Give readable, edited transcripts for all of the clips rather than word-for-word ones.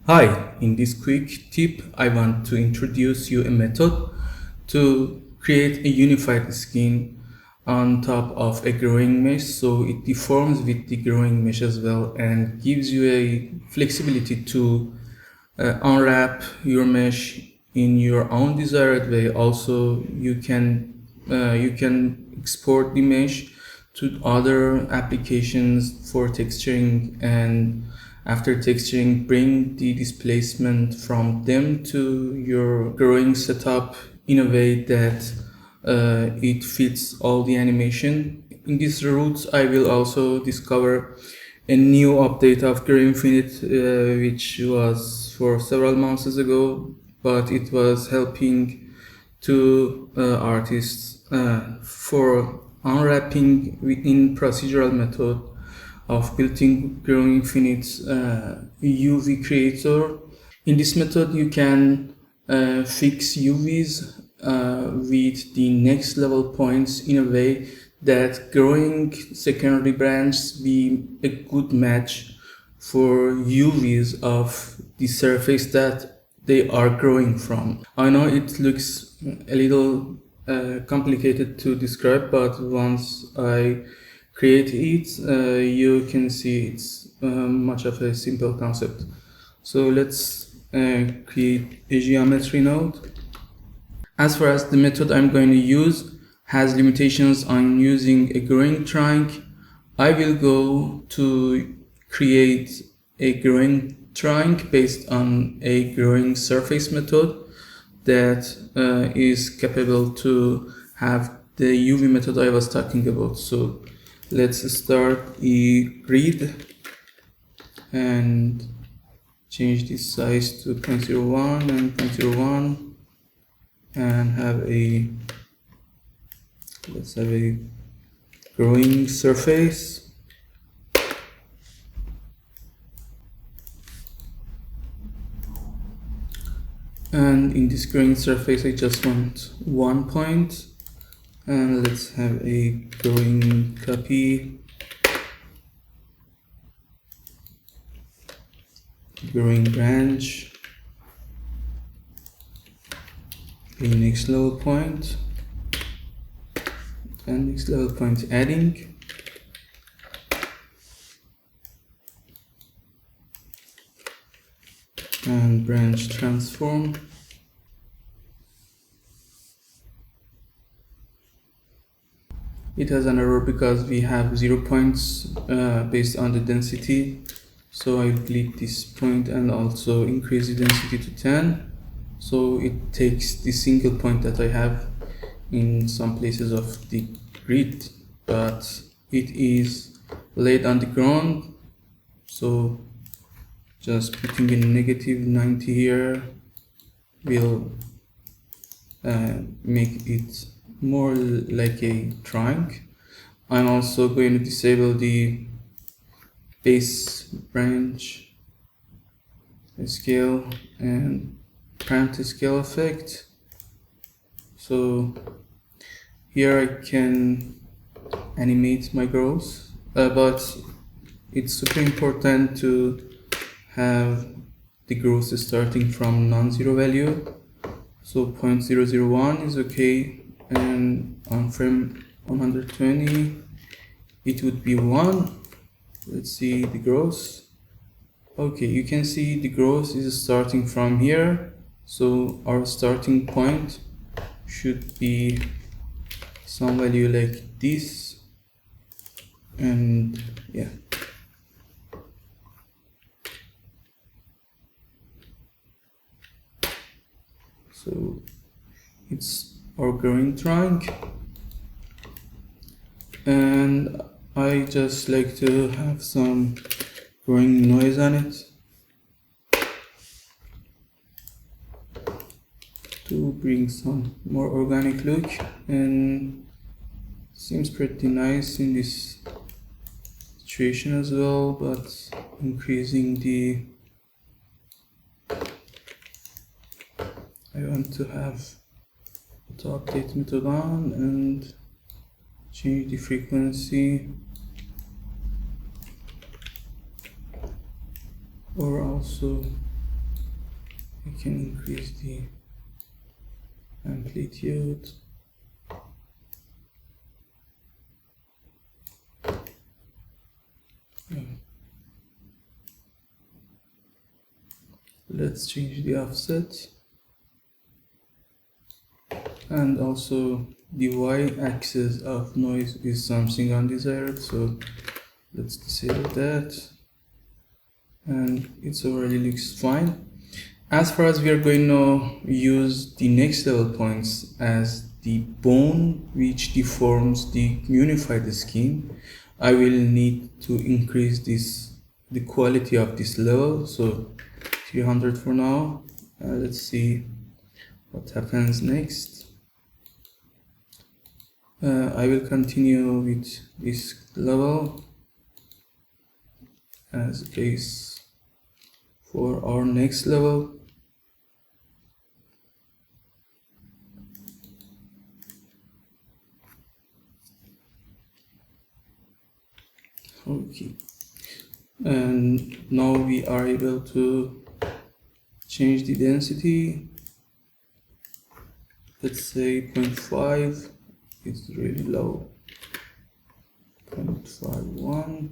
Hi, in this quick tip, I want to introduce you a method to create a unified skin on top of a growing mesh so it deforms with the growing mesh as well and gives you a flexibility to unwrap your mesh in your own desired way. Also, you can export the mesh to other applications for texturing, and after texturing bring the displacement from them to your growing setup in a way that it fits all the animation. In this route I will also discover a new update of Growinfinite, which was for several months ago, but it was helping to artists for unwrapping in procedural method of building Growinfinite UV creator. In this method, you can fix UVs with the next level points in a way that growing secondary branches be a good match for UVs of the surface that they are growing from. I know it looks a little complicated to describe, but once I create it, you can see it's much of a simple concept. So let's create a geometry node. As far as the method I'm going to use has limitations on using a growing trunk, I will go to create a growing trunk based on a growing surface method that is capable to have the UV method I was talking about. So let's start a grid and change this size to 0.01 and 0.01 and let's have a growing surface. And in this growing surface I just want 1 point, and let's have a growing copy, growing branch, a next level point, and next level point adding, and branch transform. It has an error because we have 0 points based on the density, so I'll delete this point and also increase the density to 10, so it takes the single point that I have in some places of the grid, but it is laid on the ground, so just putting a -90 here will make it more like a trunk. I'm also going to disable the base branch scale and parent scale effect. So here I can animate my growth, but it's super important to have the growth starting from non-zero value. So 0.001 is okay, and on frame 120 it would be 1. Let's see the growth. Okay, you can see the growth is starting from here, so our starting point should be some value like this, and yeah. So it's our growing trunk, and I just like to have some growing noise on it to bring some more organic look, and seems pretty nice in this situation as well, but increasing I want to have the update method on and change the frequency, or also I can increase the amplitude. Let's change the offset, and also the y-axis of noise is something undesired, so let's disable that, and it's already looks fine. As far as we are going to use the next level points as the bone which deforms the unified skin, I will need to increase the quality of this level, so 300 for now. Let's see what happens next. I will continue with this level as base for our next level. Okay, and now we are able to change the density. Let's say 0.5, it's really low. 0.51,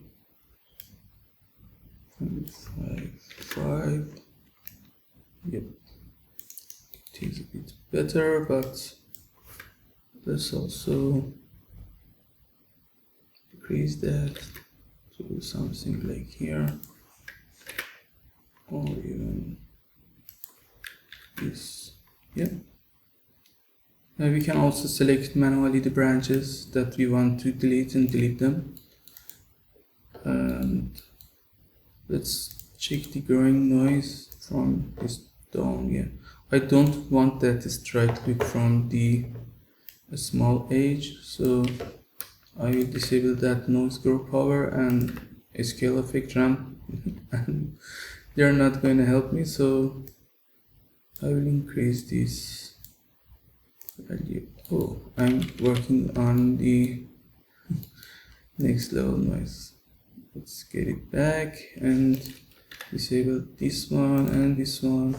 0.55, yep, it is a bit better, but let's also decrease that to something like here, or even this. Yeah. We can also select manually the branches that we want to delete and delete them. And let's check the growing noise from this down. Yeah, I don't want that straight look from the small edge, so I will disable that noise grow power and a scale effect ramp. And they're not going to help me, so I will increase this value. Oh, I'm working on the next level noise. Let's get it back and disable this one and this one.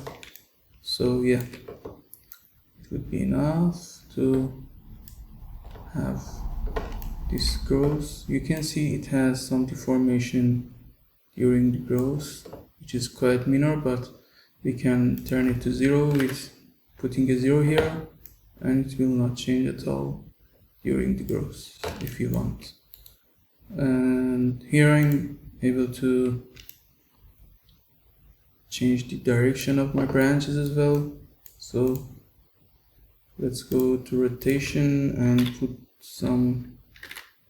So yeah, it would be enough to have this growth. You can see it has some deformation during the growth, which is quite minor, but we can turn it to 0 with putting a 0 here, and it will not change at all during the growth if you want. And here I'm able to change the direction of my branches as well. So let's go to rotation and put some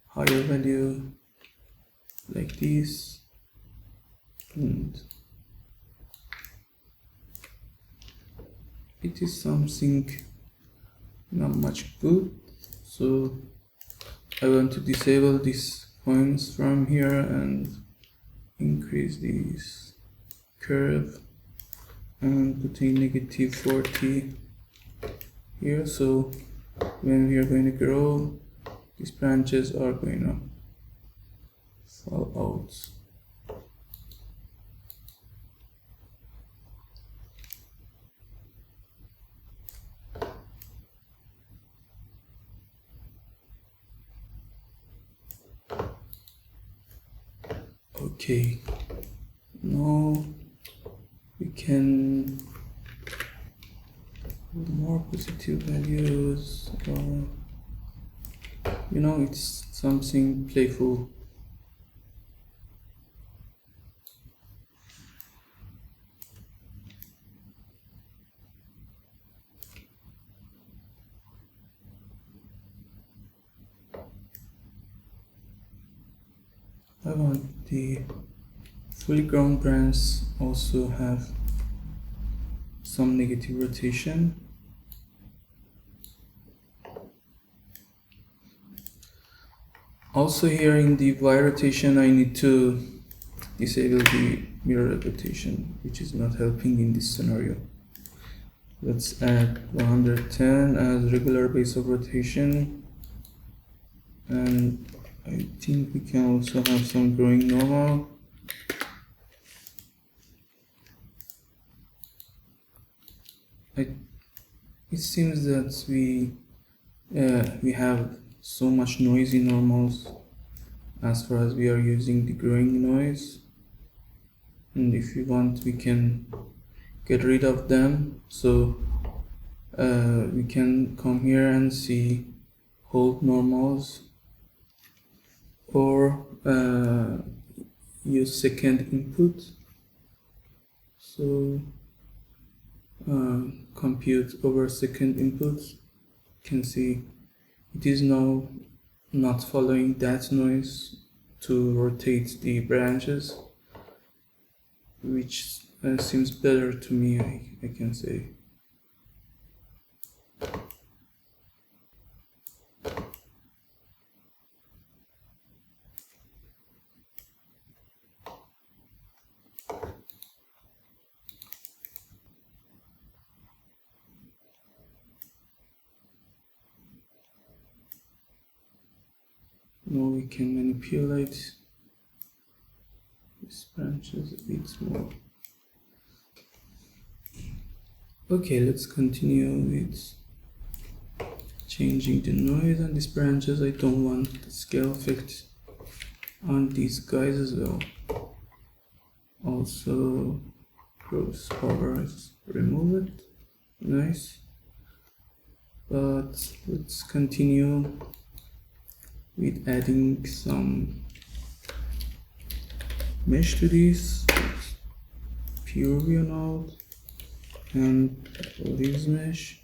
higher value like this, and it is something not much good, so I want to disable these points from here and increase this curve and put a -40 here, so when we are going to grow, these branches are going to fall out. Okay, now we can put more positive values, or you know, it's something playful. I want the fully grown brands also have some negative rotation. Also here in the Y rotation I need to disable the mirror rotation, which is not helping in this scenario. Let's add 110 as regular base of rotation, and I think we can also have some growing normal. It seems that we have so much noisy normals as far as we are using the growing noise, and if we want we can get rid of them. So we can come here and see hold normals, or use second input. So compute over second input. You can see it is now not following that noise to rotate the branches, which seems better to me, I can say. Now we can manipulate these branches a bit more. Okay, let's continue with changing the noise on these branches. I don't want the scale effect on these guys as well. Also, gross power, remove it. Nice. But let's continue with adding some mesh to this. Pure view node and leaves mesh.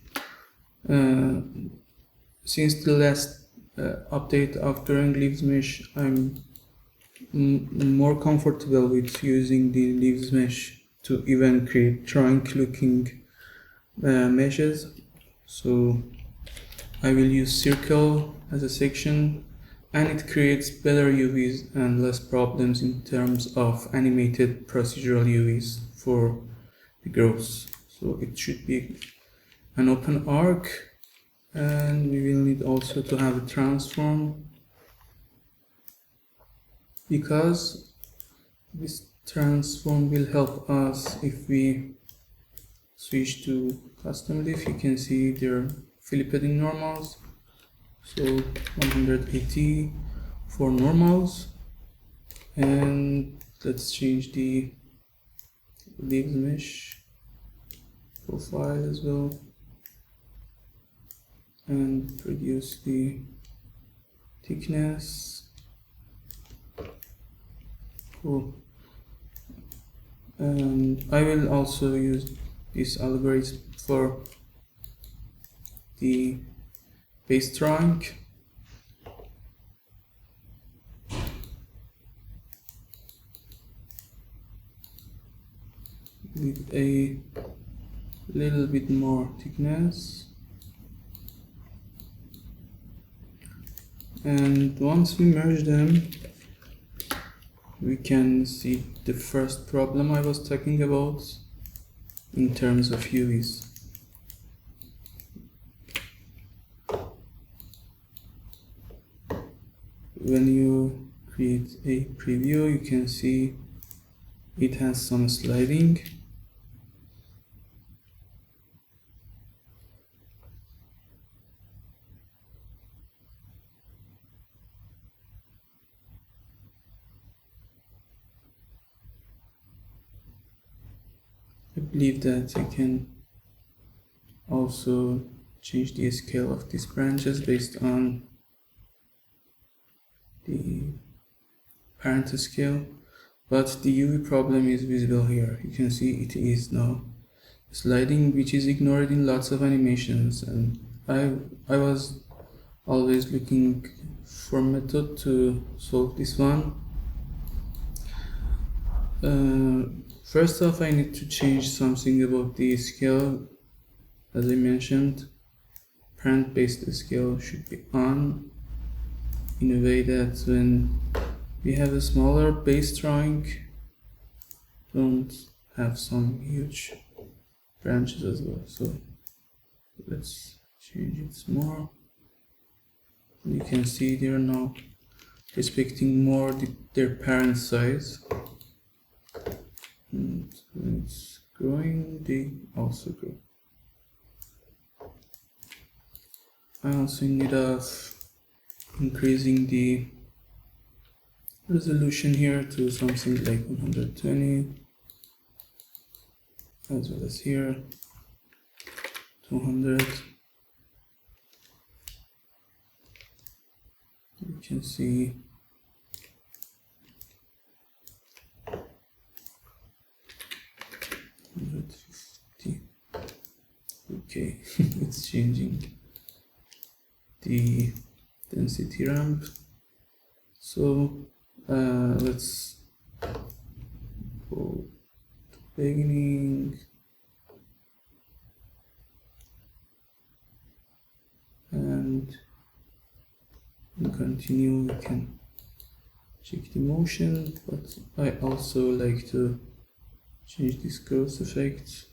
Since the last update of drawing leaves mesh, I'm more comfortable with using the leaves mesh to even create trunk looking meshes. So I will use circle as a section, and it creates better UVs and less problems in terms of animated procedural UVs for the growth. So it should be an open arc, and we will need also to have a transform, because this transform will help us if we switch to custom leaf. You can see they're flipped in normals, so 180 for normals, and let's change the leaves mesh profile as well and reduce the thickness. Cool. And I will also use this algorithm for the base trunk. With a little bit more thickness, and once we merge them, we can see the first problem I was talking about in terms of UVs. When you create a preview, you can see it has some sliding. I believe that I can also change the scale of these branches based on the parent scale, but the UV problem is visible here. You can see it is now sliding, which is ignored in lots of animations, and I was always looking for a method to solve this one. First off, I need to change something about the scale. As I mentioned, parent based scale should be on, in a way that when we have a smaller base trunk, don't have some huge branches as well. So let's change it more. You can see they're now respecting more their parent size, and when it's growing, they also grow. I also need of increasing the resolution here to something like 120, as well as here 200. You can see okay. It's changing the density ramp. So let's go to beginning and continue. We can check the motion, but I also like to change this growth effect.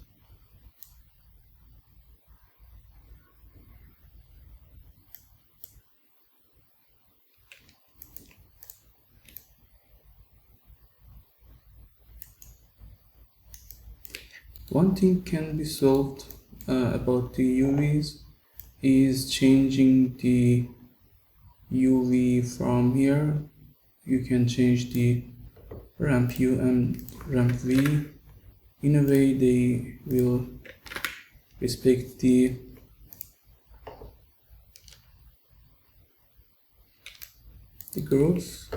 One thing can be solved about the UVs is changing the UV from here. You can change the ramp U and ramp V. In a way, they will respect the growth,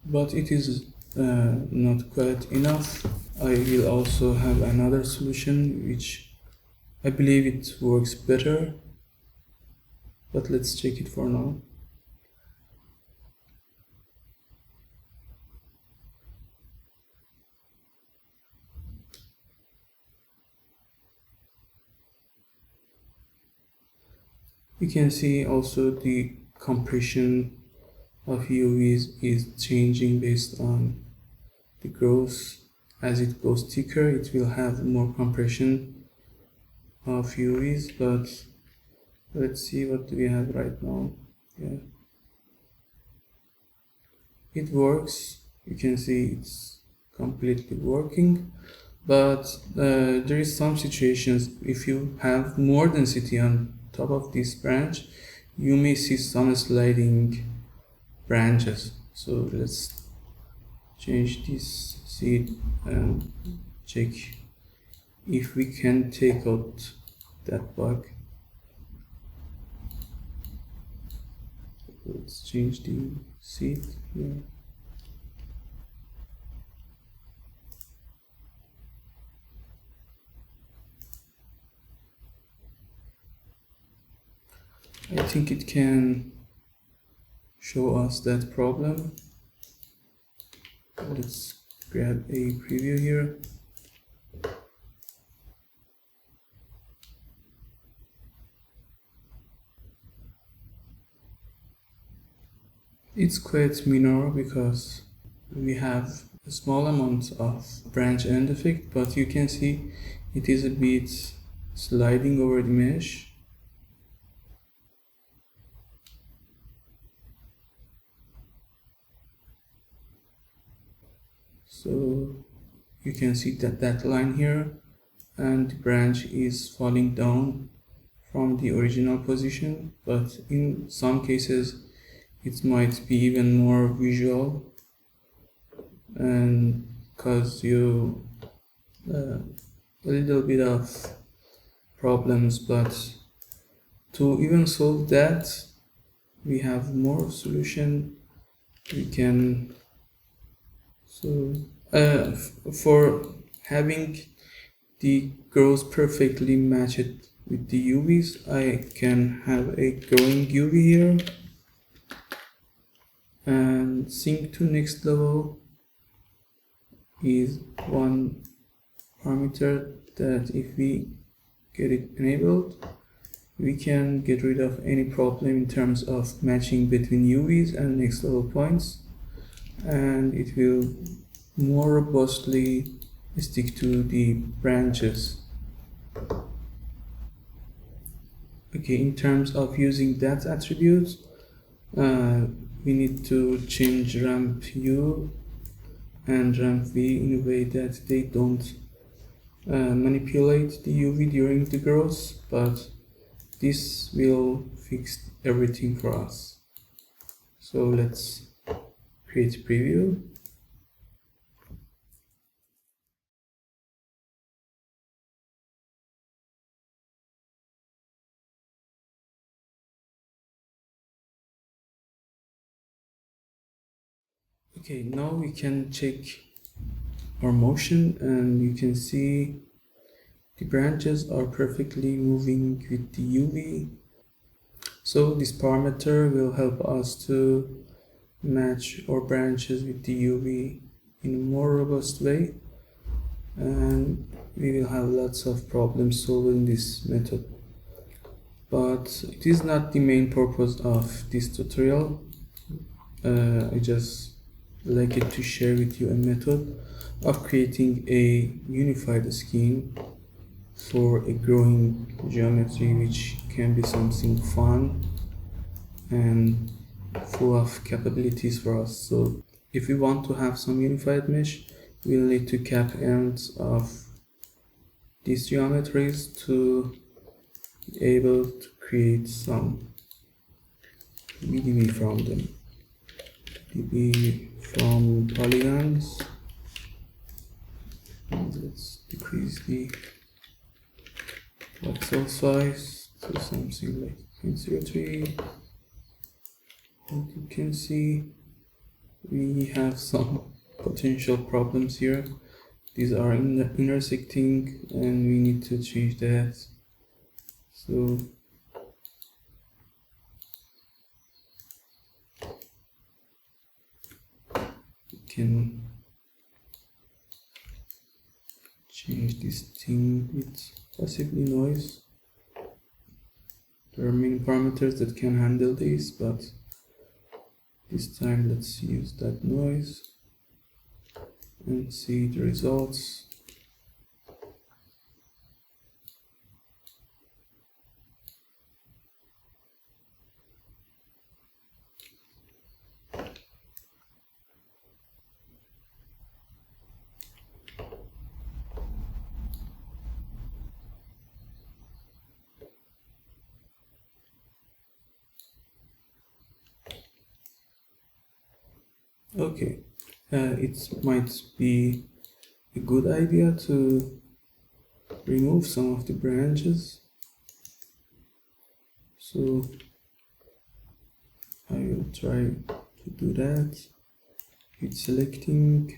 but it is not quite enough. I will also have another solution which I believe it works better, but let's check it for now. You can see also the compression of UVs is changing based on the growth. As it goes thicker, it will have more compression of UVs, but let's see what do we have right now. Yeah, it works. You can see it's completely working, but there is some situations if you have more density on top of this branch, you may see some sliding branches. So let's change this seed and check if we can take out that bug. Let's change the seed here. I think it can show us that problem. Let's grab a preview here. It's quite minor because we have a small amount of branch end effect, but you can see it is a bit sliding over the mesh. So you can see that line here, and the branch is falling down from the original position, but in some cases it might be even more visual and cause you a little bit of problems. But to even solve that, we have more solution. We can for having the growth perfectly matched with the UVs, I can have a growing UV here and sync to next level is one parameter that if we get it enabled, we can get rid of any problem in terms of matching between UVs and next level points, and it will more robustly stick to the branches. Okay, in terms of using that attribute, we need to change ramp U and ramp V in a way that they don't manipulate the UV during the growth, but this will fixed everything for us. So let's create a preview. Okay, now we can check our motion, and you can see the branches are perfectly moving with the UV. So this parameter will help us to match our branches with the UV in a more robust way, and we will have lots of problems solving this method. But it is not the main purpose of this tutorial. I just like it to share with you a method of creating a unified scheme for a growing geometry, which can be something fun and full of capabilities for us. So if we want to have some unified mesh, we'll need to cap ends of these geometries to be able to create some VDB from them. VDB from polygons. And let's decrease the pixel size to something like 0.03. And you can see we have some potential problems here. These are intersecting, and we need to change that. So we can change this thing with possibly noise. There are many parameters that can handle this, but this time let's use that noise and see the results. Okay, it might be a good idea to remove some of the branches. So I will try to do that with selecting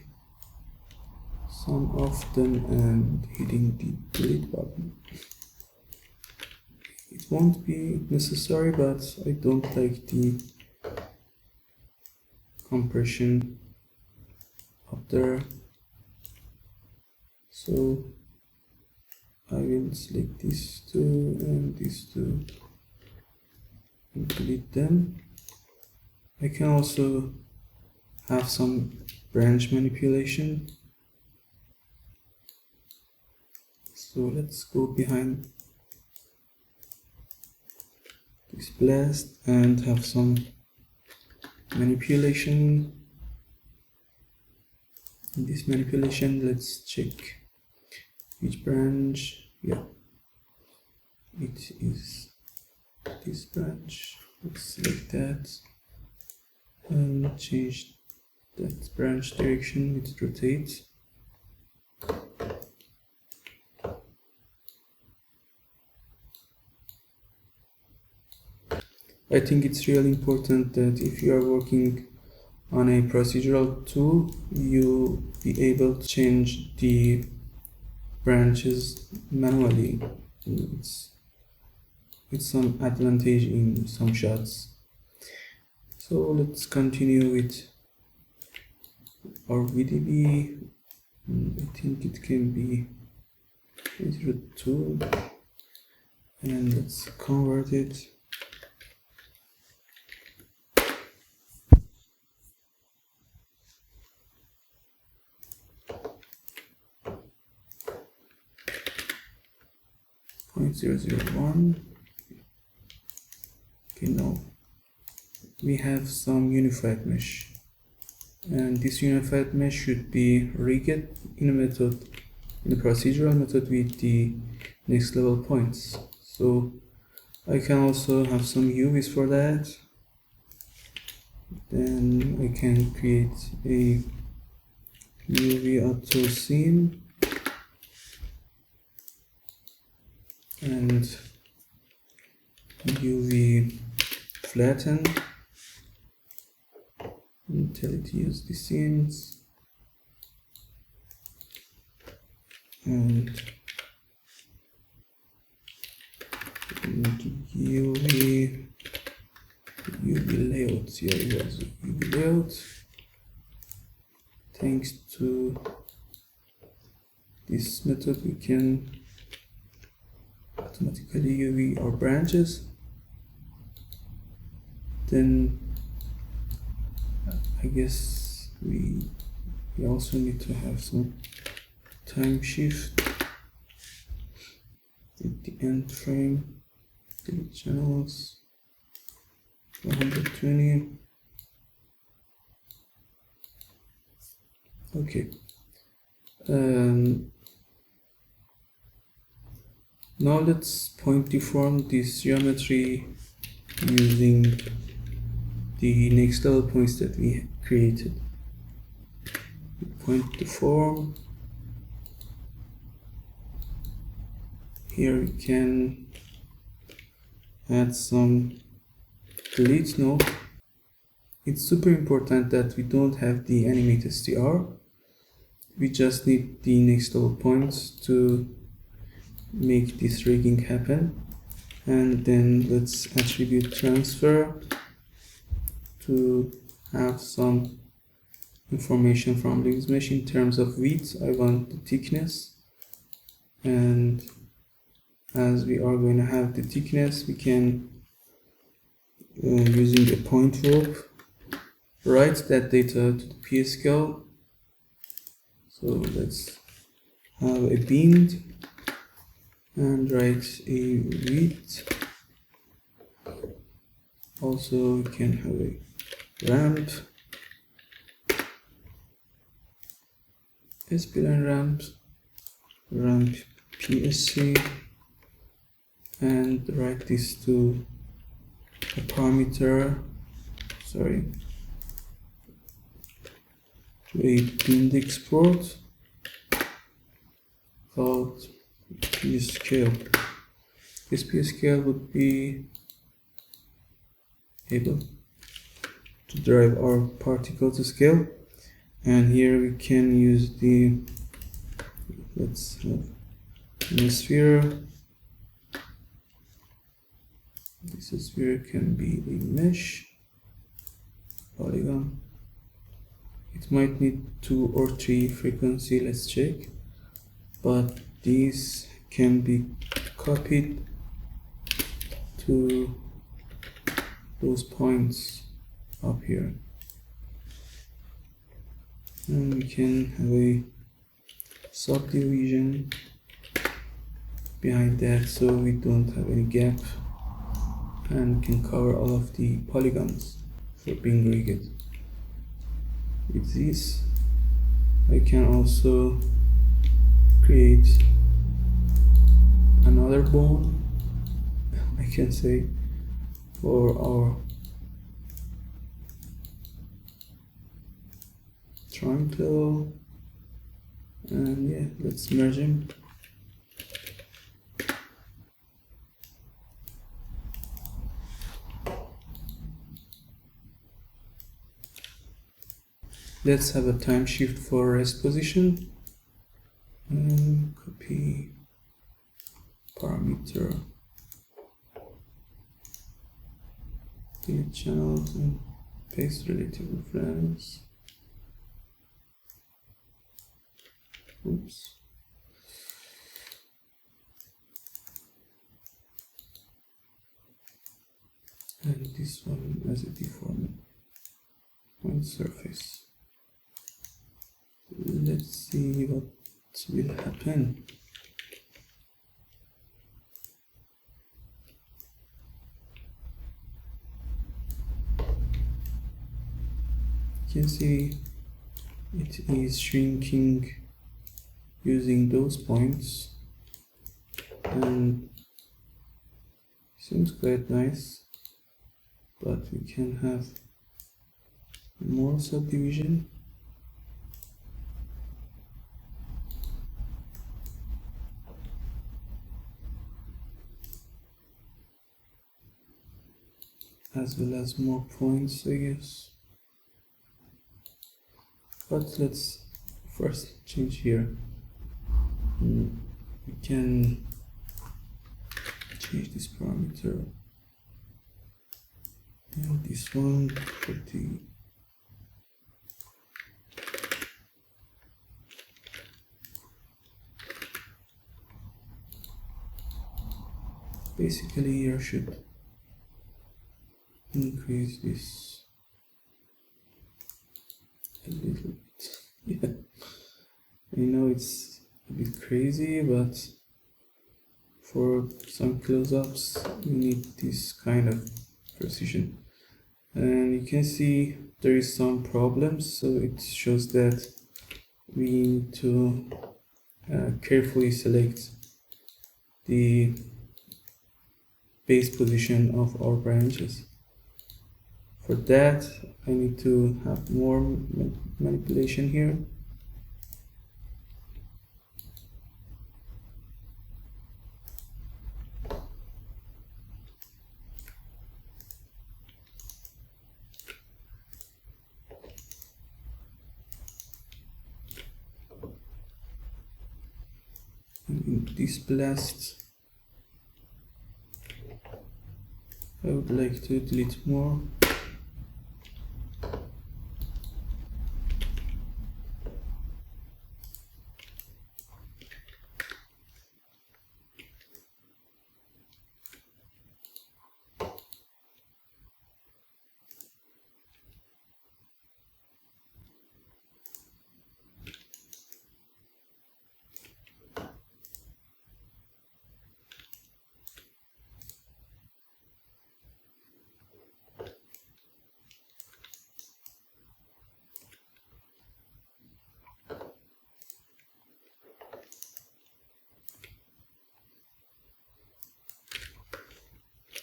some of them and hitting the delete button. It won't be necessary, but I don't like the compression up there, so I will select these two and these two and delete them. I can also have some branch manipulation, so let's go behind this blast and have some manipulation. In this manipulation, let's check which branch. Yeah, it is this branch. Let's select that and change that branch direction with rotate. I think it's really important that if you are working on a procedural tool, you be able to change the branches manually. It's some advantage in some shots. So let's continue with our VDB. I think it can be 0.02, and let's convert it. .001. Okay, now we have some unified mesh, and this unified mesh should be rigged in a method, in a procedural method with the next level points. So I can also have some UVs for that. Then I can create a UV auto scene and UV flatten until it uses the scenes, and UV layout. Here it was UV layout. Thanks to this method, we can automatically UV our branches. Then I guess we also need to have some time shift at the end frame, delete channels, 120. Okay. Now let's point deform this geometry using the next level points that we created. Point deform. Here we can add some delete node. It's super important that we don't have the animate str. We just need the next level points to make this rigging happen. And then let's attribute transfer to have some information from this mesh in terms of width. I want the thickness, and as we are going to have the thickness, we can using a point warp write that data to the PScale. So let's have a bind and write a width. Also we can have a ramp, spline ramp PSC, and write this to a parameter, to a bind export called PScale. This PScale would be able to drive our particle to scale, and here we can use the, let's have a sphere. This sphere can be a mesh polygon. It might need 2 or 3 frequency, let's check, but these can be copied to those points up here, and we can have a subdivision behind that so we don't have any gap, and we can cover all of the polygons for being rigged. With this I can also create another bone, I can say, for our triangle, and yeah, let's merge them. Let's have a time shift for rest position, and copy parameter, delete channels, and paste relative reference. Oops. And this one as a deformed point surface. Let's see what will happen. You can see it is shrinking using those points, and Seems quite nice, but we can have more subdivision. As well as more points, I guess. But let's first change here. We can change this parameter and this one for the basically here should increase this a little bit. Yeah, I know it's a bit crazy, but for some close-ups we need this kind of precision. And you can see there is some problems, so it shows that we need to carefully select the base position of our branches. For that, I need to have more manipulation here. And in this blast, I would like to delete more.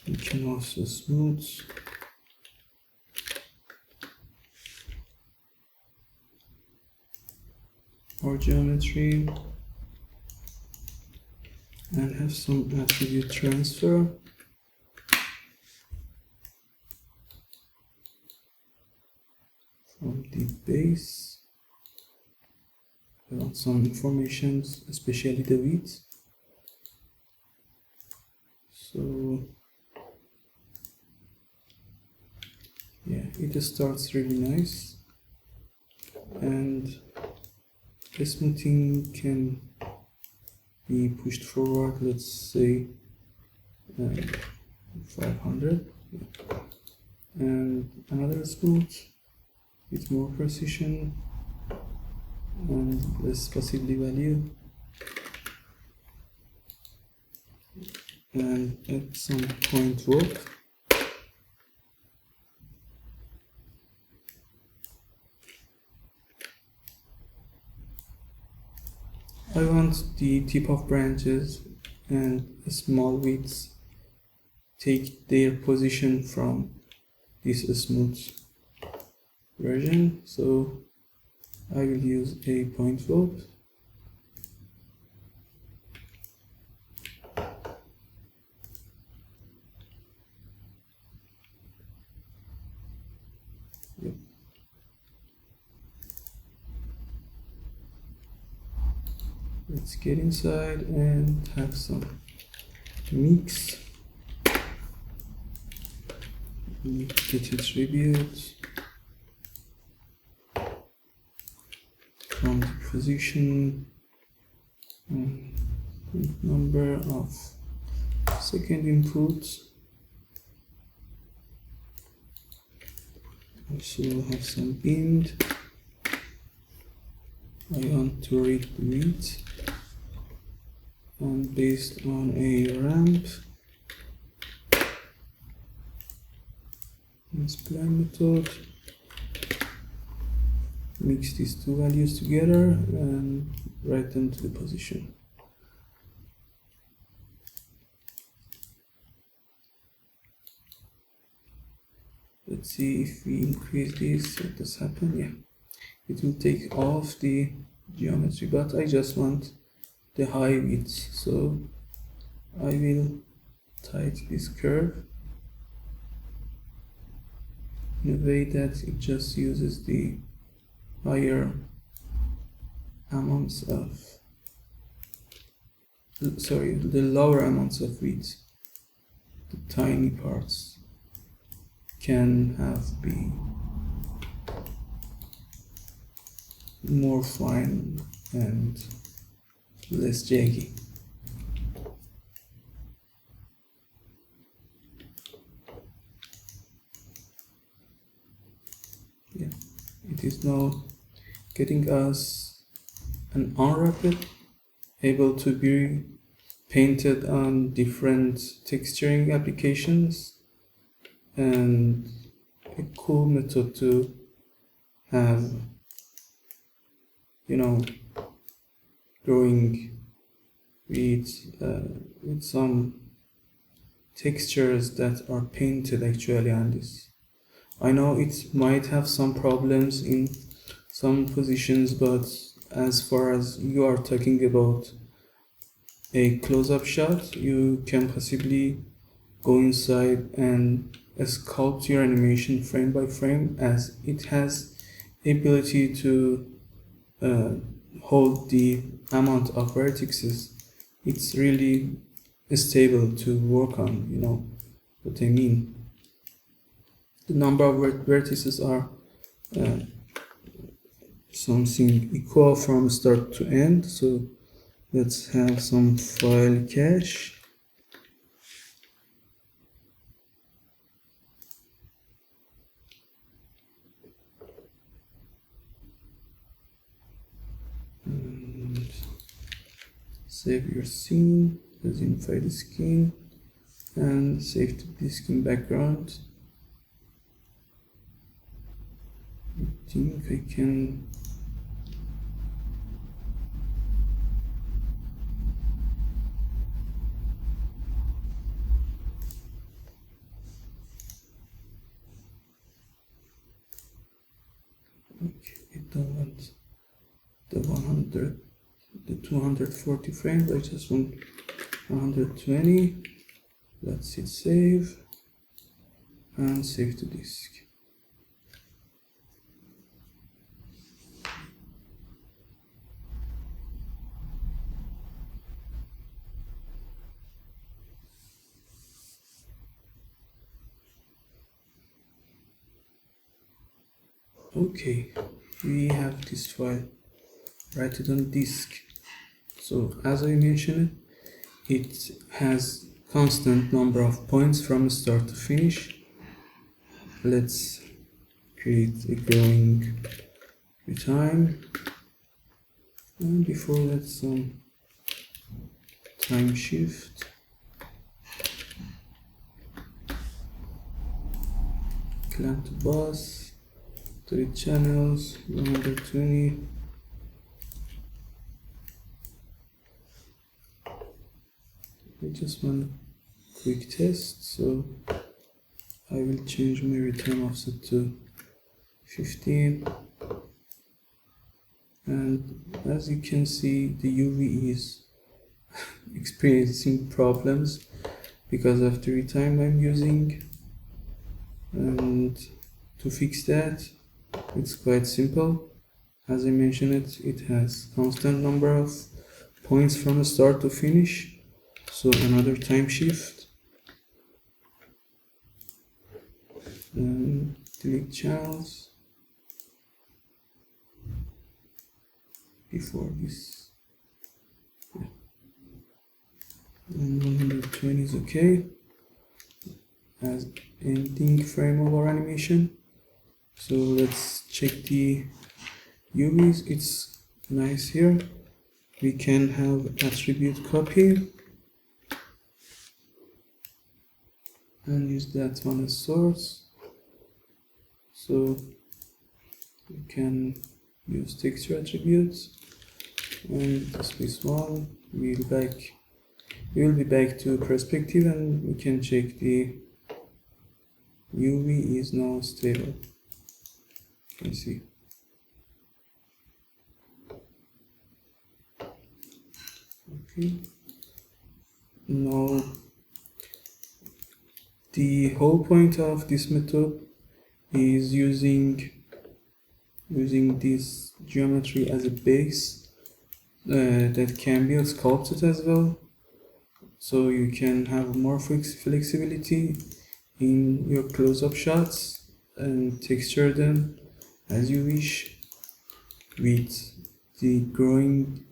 You can also smooth our geometry and have some attribute transfer. From the base, I want some information, especially the width. So yeah, it starts really nice, and the smoothing can be pushed forward, let's say 500, and another smooth with more precision and less possibly value, and at some point warp. I want the tip of branches and small widths take their position from this smooth version, so I will use a point warp. Yep. Let's get inside and have some mix. Get attribute from the position and number of second input. Also have some bind. I want to read the width, and based on a ramp and spline method, mix these two values together and write them to the position. Let's see if we increase this, what does happen? Yeah, it will take off the geometry, but I just want the high width, so I will tighten this curve in a way that it just uses the higher amounts of, sorry, the lower amounts of width. The tiny parts can have be more fine and less jaggy. Yeah, it is now getting us an unwrapped, able to be painted on different texturing applications, and a cool method to have, you know, drawing with some textures that are painted actually on this. I know it might have some problems in some positions, but as far as you are talking about a close-up shot, you can possibly go inside and sculpt your animation frame by frame, as it has ability to hold the amount of vertices. It's really stable to work on, you know what I mean. The number of vertices are something equal from start to end, so let's have some file cache. And save your scene as unify the skin and save the skin background. I think I can I don't want the 100, the 240 frames, I just want 120. Let's hit save and save to disk. Okay, we have this file. Write it on disk. So as I mentioned, it has constant number of points from start to finish. Let's create a growing time, and before that some time shift. Clamp to bus, 3 channels, 120. I just want a quick test, so I will change my return offset to 15. And as you can see, the UV is experiencing problems because of the retime I'm using. And to fix that, it's quite simple. As I mentioned, it has constant number of points from start to finish. So another time shift, and delete channels before this. Yeah. And 120 is okay as ending frame of our animation. So let's check the UVs. It's nice here. We can have attribute copy and use that one as source. So we can use texture attributes, and this one we'll be back to perspective, and we can check the UV is now stable. You can see. Okay. Now, the whole point of this method is using this geometry as a base that can be sculpted as well, so you can have more flexibility in your close-up shots and texture them as you wish with the growing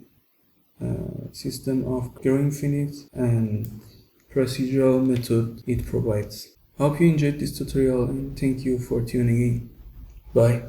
system of Growinfinite and procedural method it provides. Hope you enjoyed this tutorial and thank you for tuning in. Bye.